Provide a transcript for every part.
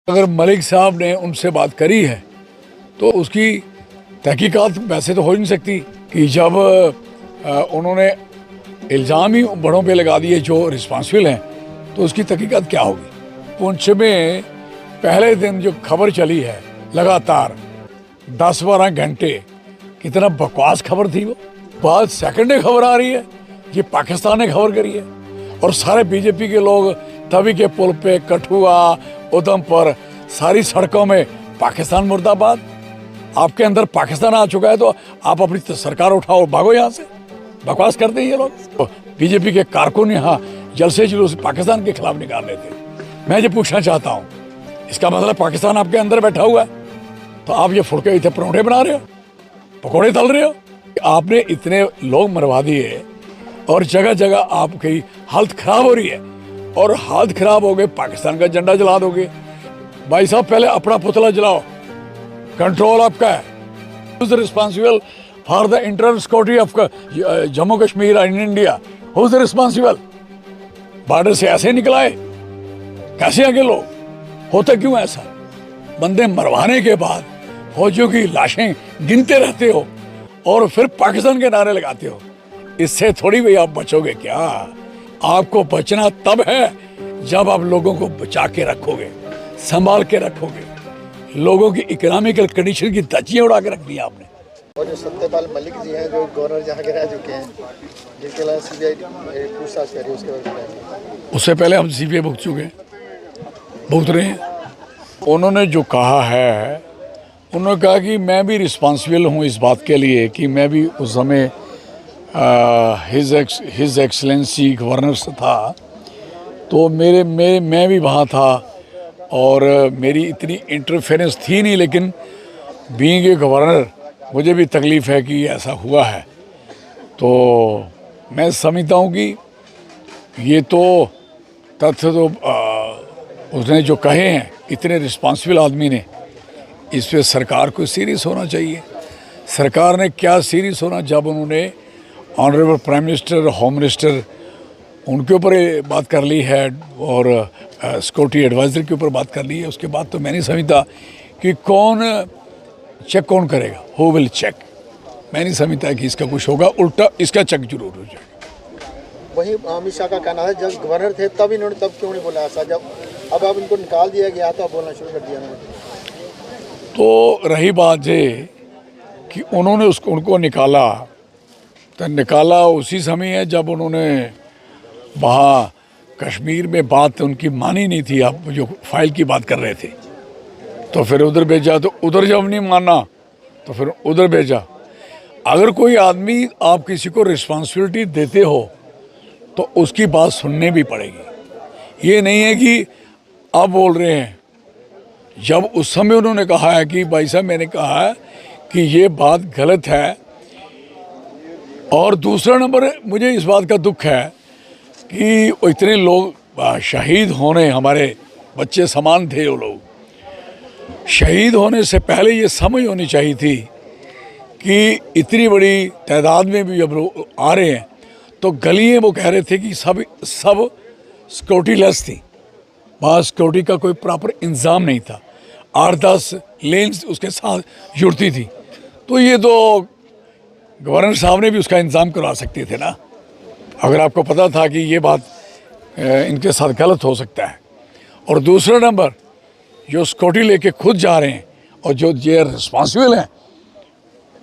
अगर मलिक साहब ने उनसे बात करी है तो उसकी तहकीकात वैसे तो हो ही नहीं सकती कि जब उन्होंने इल्ज़ाम ही बड़ों पे लगा दिए जो रिस्पॉन्सिबल हैं, तो उसकी तहकीकात क्या होगी। पुंछ में पहले दिन जो खबर चली है लगातार 10-12 घंटे, कितना बकवास खबर थी वो। बाद सेकंड डे खबर आ रही है ये पाकिस्तान ने खबर करी है, और सारे बीजेपी के लोग तवी के पुल पे, कठुआ, उधमपुर, सारी सड़कों में पाकिस्तान मुर्दाबाद। आपके अंदर पाकिस्तान आ चुका है तो आप अपनी सरकार उठाओ, भागो यहाँ से। बकवास करते हैं ये लोग। तो बीजेपी के कारकुन यहाँ जलसे जुलूस पाकिस्तान के खिलाफ निकाल रहे थे। मैं ये पूछना चाहता हूँ, इसका मतलब पाकिस्तान आपके अंदर बैठा हुआ है, तो आप ये फुड़के इतने परोठे बना रहे हो, पकौड़े तल रहे हो। आपने इतने लोग मरवा दिए और जगह जगह आपकी हालत खराब हो रही है, और हालत खराब हो गए पाकिस्तान का झंडा जला दोगे। भाई साहब पहले अपना पुतला जलाओ, कंट्रोल आपका है। Who's responsible for the internal security of Jammu Kashmir in India? Who's responsible? Border से ऐसे निकलाए, कैसे आगे लोग? होता क्यों ऐसा? बंदे मरवाने के बाद फौजियों की लाशें गिनते रहते हो और फिर पाकिस्तान के नारे लगाते हो। इससे थोड़ी भी आप बचोगे क्या? आपको बचना तब है जब आप लोगों को बचा के रखोगे, संभाल के रखोगे। लोगों की इकोनॉमिकल कंडीशन की धज्जियां उड़ा के रखनी है आपने। और जो सत्यपाल मलिक जी हैं जो गवर्नर जहाँ के रह चुके हैं, जिनके खिलाफ सीबीआई पूछताछ कर रही है, उसके बारे में उससे पहले हम सीबीआई भुगत रहे हैं। उन्होंने जो कहा है, उन्होंने कहा कि मैं भी रिस्पॉन्सिबल हूँ इस बात के लिए कि मैं भी उस समय हिज एक्सलेंसी गवर्नर से था, तो मैं भी वहाँ था और मेरी इतनी इंटरफेरेंस थी नहीं, लेकिन बीइंग ए गवर्नर मुझे भी तकलीफ़ है कि ऐसा हुआ है। तो मैं समझता हूँ कि ये तो तथ्य तो उसने जो कहे हैं, इतने रिस्पॉन्सिबल आदमी ने, इस पे सरकार को सीरियस होना चाहिए। सरकार ने क्या सीरियस होना, जब उन्होंने honourable prime minister, home minister, उनके ऊपर बात कर ली है और सिक्योरिटी एडवाइज़र के ऊपर बात कर ली है। उसके बाद तो मैं नहीं समझता कि कौन करेगा, हु विल चेक। मैं नहीं समझता कि इसका कुछ होगा, उल्टा इसका चेक जरूर हो जाएगा। वही अमित शाह का कहना है जब गवर्नर थे तब इन्होंने तब क्यों नहीं बोला ऐसा, जब अब इनको निकाल दिया गया तो अब बोलना शुरू कर दिया उन्होंने। तो रही बात ये कि उन्होंने उनको निकाला, तो निकाला उसी समय है जब उन्होंने वहाँ कश्मीर में बात उनकी मानी नहीं थी। आप जो फाइल की बात कर रहे थे, तो फिर उधर भेजा, तो उधर जब नहीं माना तो फिर उधर भेजा। अगर कोई आदमी आप किसी को रिस्पॉन्सिबिलिटी देते हो तो उसकी बात सुननी भी पड़ेगी। ये नहीं है कि अब बोल रहे हैं। जब उस समय उन्होंने कहा है कि भाई साहब मैंने कहा है कि ये बात गलत है, और दूसरा नंबर मुझे इस बात का दुख है कि इतने लोग शहीद होने, हमारे बच्चे समान थे वो लोग, शहीद होने से पहले ये समझ होनी चाहिए थी कि इतनी बड़ी तादाद में भी जब लोग आ रहे हैं तो गलियाँ, वो कह रहे थे कि सब सिक्योरिटी लेस थी, वहाँ सिक्योरिटी का कोई प्रॉपर इंतज़ाम नहीं था, 8-10 लेन्स उसके साथ जुड़ती थी। तो ये तो गवर्नर साहब ने भी उसका इंतज़ाम करवा सकते थे ना, अगर आपको पता था कि ये बात इनके साथ गलत हो सकता है। और दूसरा नंबर, जो सिक्योरिटी लेके खुद जा रहे हैं और जो ये रिस्पॉन्सिबल हैं,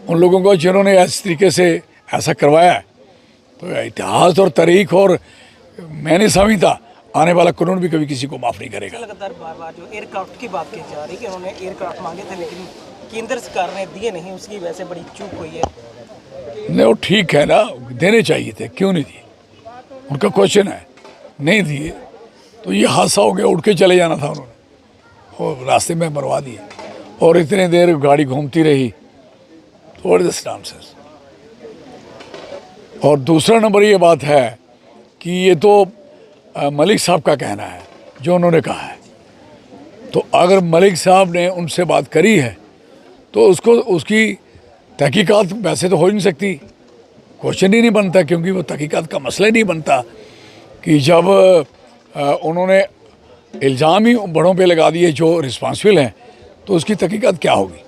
उन लोगों को जिन्होंने इस तरीके से ऐसा करवाया है, तो इतिहास और तारीख और मैं नहीं समझता आने वाला कानून भी कभी किसी को माफ़ नहीं करेगा। लगातार बार जो एयरक्राफ्ट की बात की जा रही है कि उन्होंने एयरक्राफ्ट मांगे थे लेकिन केंद्र सरकार ने दिए नहीं, उसकी वजह से बड़ी चूक हुई है। नहीं, वो ठीक है ना, देने चाहिए थे, क्यों नहीं दिए? उनका क्वेश्चन है, नहीं दिए तो ये हादसा हो गया, उड़ के चले जाना था उन्होंने, और रास्ते में मरवा दिए और इतने देर गाड़ी घूमती रही। What is this nonsense. और दूसरा नंबर ये बात है कि ये तो मलिक साहब का कहना है जो उन्होंने कहा है, तो अगर मलिक साहब ने उनसे बात करी है तो उसकी तहकीकात वैसे तो हो ही नहीं सकती, क्वेश्चन ही नहीं बनता, क्योंकि वो तहकीकात का मसला ही नहीं बनता कि जब उन्होंने इल्ज़ाम ही बड़ों पे लगा दिए जो रिस्पॉन्सिबल हैं, तो उसकी तहकीकात क्या होगी?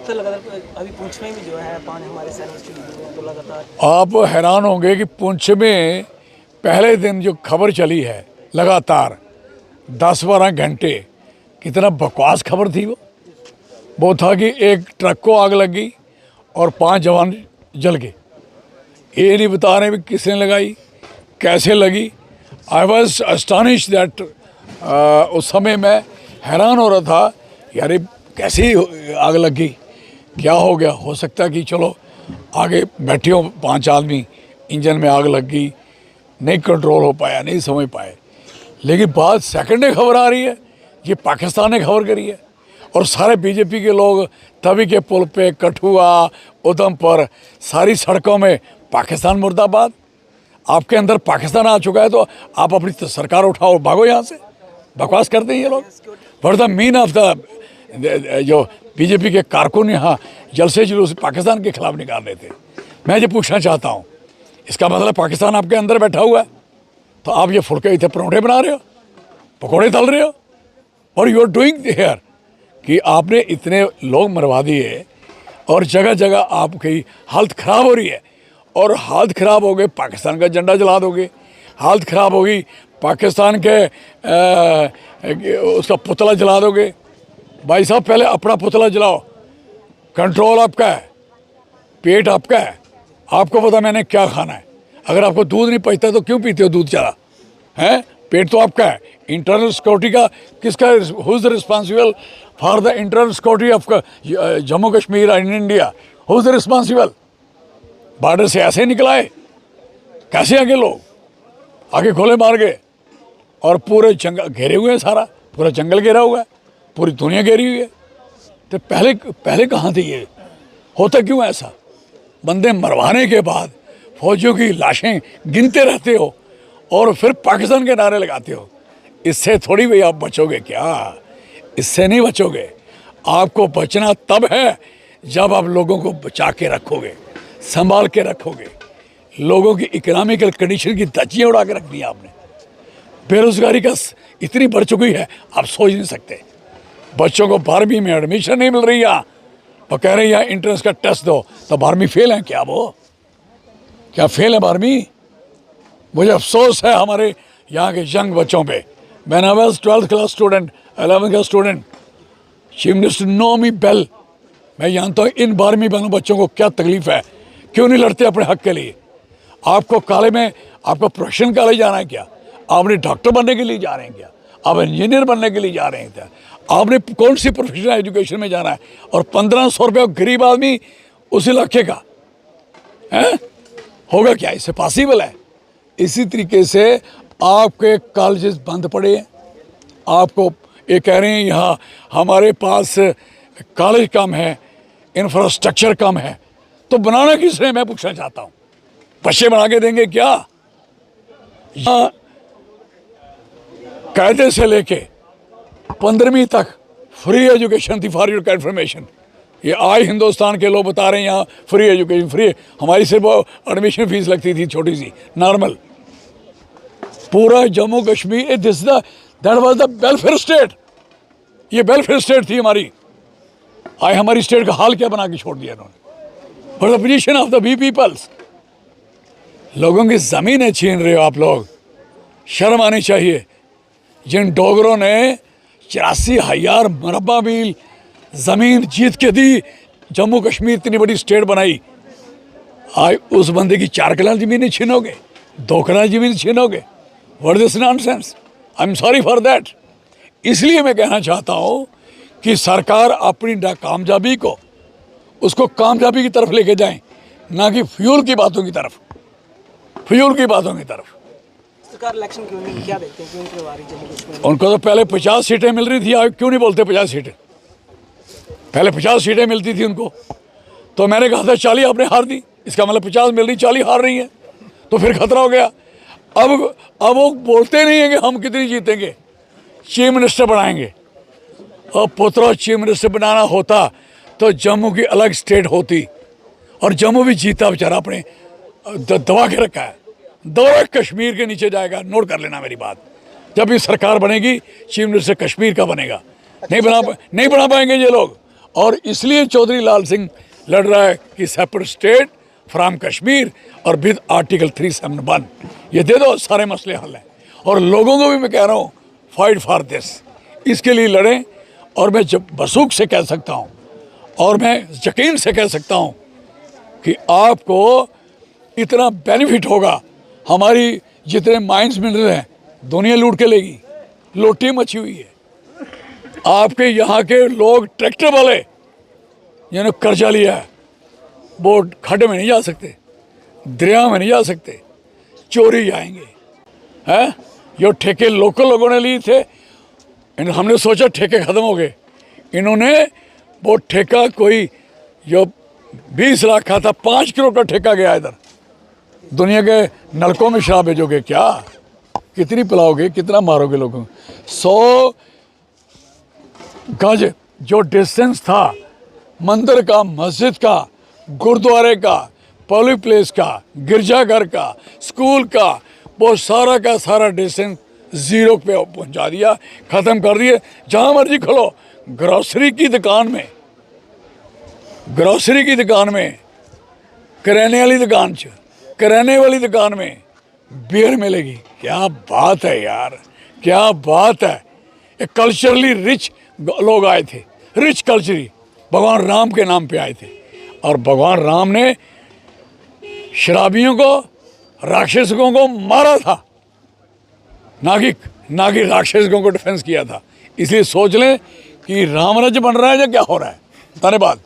तो लगातार अभी पुंछ में भी जो है 5 हमारे सैनिक शहीद हुए हैं, तो लगातार आप हैरान होंगे कि पुंछ में पहले दिन जो खबर चली है लगातार 10-12 घंटे, कितना बकवास खबर थी वो था कि एक ट्रक को आग लग गई और 5 जवान जल गए। ये नहीं बता रहे भी किसने लगाई, कैसे लगी। आई वॉज अस्टानिश दैट, उस समय मैं हैरान हो रहा था, यार ये कैसे आग लग गई, क्या हो गया। हो सकता है कि चलो आगे बैठे हो 5 आदमी, इंजन में आग लग गई, नहीं कंट्रोल हो पाया, नहीं समझ पाए। लेकिन बाद सेकंड डे खबर आ रही है, ये पाकिस्तान ने खबर करी है, और सारे बीजेपी के लोग तवी के पुल पे, कठुआ, उधमपुर, सारी सड़कों में पाकिस्तान मुर्दाबाद। आपके अंदर पाकिस्तान आ चुका है तो आप अपनी सरकार उठाओ, भागो यहाँ से। बकवास करते हैं ये लोग। What the mean of the, जो बीजेपी के कारकुन यहाँ जलसे जुलूस पाकिस्तान के खिलाफ निकाल रहे थे। मैं ये पूछना चाहता हूँ, इसका मतलब पाकिस्तान आपके अंदर बैठा हुआ है, तो आप ये फुलके इतने परोठे बना रहे हो, पकौड़े तल रहे हो, और यू आर डूइंग हियर कि आपने इतने लोग मरवा दिए और जगह जगह आपकी हालत ख़राब हो रही है। और हालत ख़राब हो गई, पाकिस्तान का झंडा जला दोगे। हालत ख़राब होगी, पाकिस्तान के उसका पुतला जला दोगे। भाई साहब, पहले अपना पुतला जलाओ। कंट्रोल आपका है, पेट आपका है, आपको पता मैंने क्या खाना है। अगर आपको दूध नहीं पचता तो क्यों पीते हो दूध ज़्यादा, हैं? पेट तो आपका है। इंटरनल सिक्योरिटी का किसका, who is the responsible for the internal security of Jammu Kashmir in India? Who is the responsible? Border से ऐसे निकलाए, कैसे आगे लोग आगे गोले मार गए, और पूरे जंगल घेरे हुए हैं, सारा पूरा जंगल घेरा हुआ है, पूरी दुनिया घेरी हुई है। तो पहले कहाँ थे ये? होता क्यों ऐसा? बंदे मरवाने के बाद फौजियों की लाशें गिनते रहते हो और फिर पाकिस्तान के नारे लगाते हो। इससे थोड़ी भाई आप बचोगे क्या? इससे नहीं बचोगे। आपको बचना तब है जब आप लोगों को बचा के रखोगे, संभाल के रखोगे। लोगों की इकोनॉमिकल कंडीशन की धज्जियाँ उड़ा के रख दी आपने। बेरोजगारी का इतनी बढ़ चुकी है, आप सोच नहीं सकते। बच्चों को 12वीं में एडमिशन नहीं मिल रही है, और कह रहे हैं यहाँ इंट्रेंस का टेस्ट दो। तो 12वीं फेल हैं क्या? वो क्या फेल है 12वीं? मुझे अफसोस है हमारे यहाँ के यंग बच्चों पे। When I was 12th class student, 11th का student, chief minister know me well. मैं जानता हूँ इन 12वीं वालों बच्चों को क्या तकलीफ है, क्यों नहीं लड़ते अपने हक के लिए। आपको काले में, आपको प्रोफेशनल कॉलेज जाना है क्या? आपने डॉक्टर बनने के लिए जा रहे हैं क्या? आप इंजीनियर बनने के लिए जा रहे हैं क्या? आपने कौन सी प्रोफेशनल एजुकेशन में जाना है? और 1500 रुपये गरीब आदमी उस इलाके का है, होगा क्या? इससे पॉसिबल है? इसी तरीके से आपके कॉलेजेस बंद पड़े हैं। आपको ये कह रहे हैं यहाँ हमारे पास कॉलेज कम है, इंफ्रास्ट्रक्चर कम है, तो बनाना किसने? मैं पूछना चाहता हूँ। बच्चे बना के देंगे क्या? यहाँ कायदे से लेके 15वीं तक फ्री एजुकेशन थी, फॉर योर इन्फॉर्मेशन। ये आज हिंदुस्तान के लोग बता रहे हैं यहाँ फ्री एजुकेशन फ्री। हमारी सिर्फ एडमिशन फीस लगती थी छोटी सी, नॉर्मल। पूरा Jammu Kashmir, that was the welfare state. ये वेलफेयर स्टेट थी हमारी। आज हमारी स्टेट का हाल क्या बना के छोड़ दिया इन्होंने। For the position of the we peoples. लोगों की ज़मीनें छीन रहे हो आप लोग, शर्म आनी चाहिए। जिन डोगरों ने 84,000 मरबा मील ज़मीन जीत के दी, जम्मू कश्मीर इतनी बड़ी स्टेट बनाई, आज उस बंदे की 4 कनाल ज़मीनें छीनोगे, 2 कनाल ज़मीन छीनोगे। What this nonsense? I am sorry for that. इसलिए मैं कहना चाहता हूँ कि सरकार अपनी नाकामयाबी को, उसको कामयाबी की तरफ लेके जाएं, ना कि फ्यूल की बातों की तरफ। फ्यूल की बातों की तरफ सरकार इलेक्शन क्यों नहीं, क्या देखते हैं, क्यों नहीं करवा रही जम्मू कश्मीर में? उनको तो पहले 50 सीटें मिल रही थी, आज क्यों नहीं बोलते 50 सीटें? पहले 50 सीटें मिलती थी उनको, तो मैंने कहा था 40 आपने हार दी। इसका मतलब 50 मिल रही, 40 हार रही है, तो फिर खतरा हो गया। अब वो बोलते नहीं हैं कि हम कितनी जीतेंगे, चीफ मिनिस्टर बनाएंगे। और पुत्रो, चीफ मिनिस्टर बनाना होता तो जम्मू की अलग स्टेट होती, और जम्मू भी जीता बेचारा, अपने दबा के रखा है। दबा कश्मीर के नीचे जाएगा। नोट कर लेना मेरी बात। जब ये सरकार बनेगी चीफ मिनिस्टर कश्मीर का बनेगा। नहीं बना पाएंगे ये लोग। और इसलिए चौधरी लाल सिंह लड़ रहा है कि सेपरेट स्टेट फ्रॉम कश्मीर और विद आर्टिकल 371 ये दे दो, सारे मसले हल हैं। और लोगों को भी मैं कह रहा हूँ फाइट फॉर दिस, इसके लिए लड़ें। और मैं जब बसूख से कह सकता हूँ और मैं यकीन से कह सकता हूँ कि आपको इतना बेनिफिट होगा, हमारी जितने माइंस मिनरल हैं दुनिया लूट के लेगी, लोटी मची हुई है। आपके यहाँ के लोग ट्रैक्टर वाले जिन्होंने कर्जा लिया है वो खड्डे में नहीं जा सकते, दरिया में नहीं जा सकते, चोरी जाएंगे हैं। जो ठेके लोकल लोगों ने लिए थे, हमने सोचा ठेके ख़त्म हो गए, इन्होंने वो ठेका कोई जो 20 लाख का था 5 करोड़ का ठेका गया इधर। दुनिया के नलकों में शराब भेजोगे क्या? कितनी पिलाओगे, कितना मारोगे लोगों को? 100 गज जो डिस्टेंस था मंदिर का, मस्जिद का, गुरुद्वारे का, पब्लिक प्लेस का, गिरजाघर का, स्कूल का, वो सारा का सारा डिस्टेंस ज़ीरो पे पहुंचा दिया, ख़त्म कर दिए। जहाँ मर्जी खोलो, ग्रोसरी की दुकान में, किराने वाली दुकान में बियर मिलेगी। क्या बात है यार, क्या बात है। एक कल्चरली रिच लोग आए थे, रिच कल्चरी, भगवान राम के नाम पे आए थे। और भगवान राम ने शराबियों को, राक्षसों को मारा था, ना कि राक्षसों को डिफेंस किया था। इसलिए सोच लें कि राम राज्य बन रहा है या क्या हो रहा है। धन्यवाद।